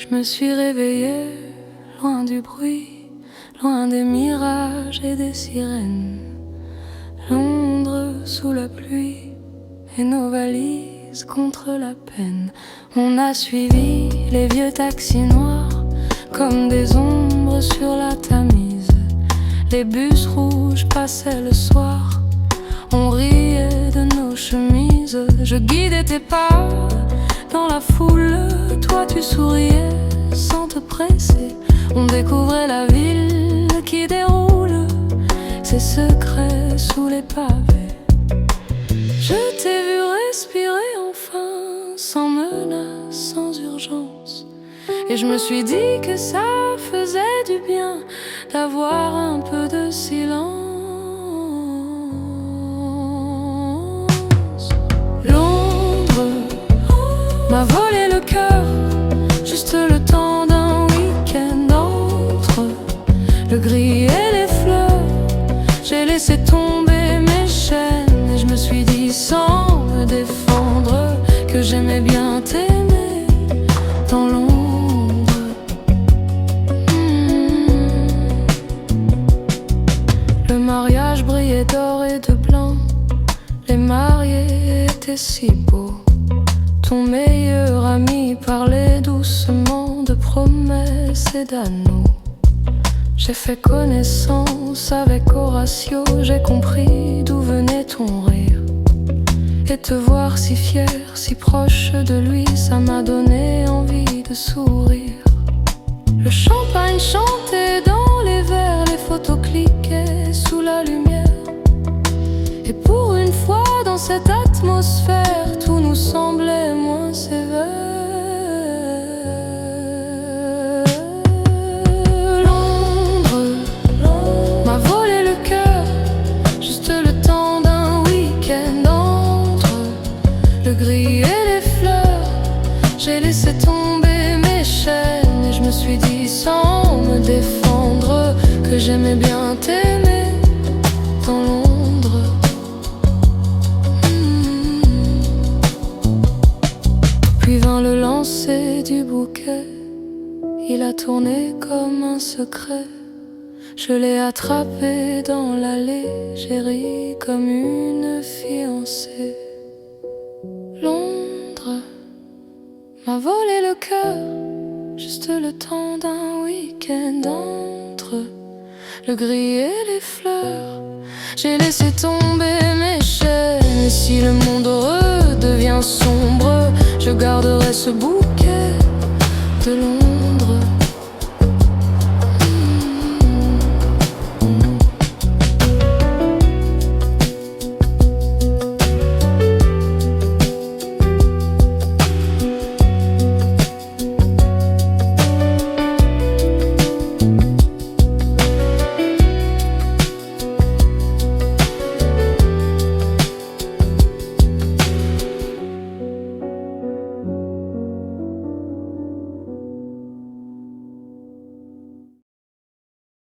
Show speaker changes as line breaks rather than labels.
Je me suis réveillée loin du bruit, loin des mirages et des sirènes. Londres sous la pluie et nos valises contre la peine. On a suivi les vieux taxis noirs comme des ombres sur la Tamise. Les bus rouges passaient le soir, on riait de nos chemises. Je guidais tes pas dans la foule, toi tu souriais sans te presser. On découvrait la ville qui déroule ses secrets sous les pavés. Je t'ai vu respirer enfin, sans menace, sans urgence. Et je me suis dit que ça faisait du bien d'avoir un peu de silence. Londres m'a volé le cœur, juste le temps d'un week-end. Entre le gris et les fleurs, j'ai laissé tomber mes chaînes. Et je me suis dit sans me défendre que j'aimais bien t'aimer dans l'ombre. Le mariage brillait d'or et de blanc, les mariés étaient si beaux. Ton meilleur ami parlait doucement de promesses et d'anneaux. J'ai fait connaissance avec Horatio, j'ai compris d'où venait ton rire. Et te voir si fier, si proche de lui, ça m'a donné envie de sourire. Le champagne chantait dans les verres, les photos cliquaient sous la lumière. Et pour une fois dans cette atmosphère, tout nous semblait moins sévère. Londres m'a volé le cœur, juste le temps d'un week-end. Entre le gris et les fleurs, j'ai laissé tomber mes chaînes. Et je me suis dit sans me défendre que j'aimais bien t'aimer dans Londres. Puis vint le lancer du bouquet, il a tourné comme un secret. Je l'ai attrapé dans l'allée, j'ai ri comme une fiancée. Londres m'a volé le cœur, juste le temps d'un week-end. Entre le gris et les fleurs, j'ai laissé tomber mes chaînes. Et si le monde redevient sombre, je garderai ce bouquet de Londres.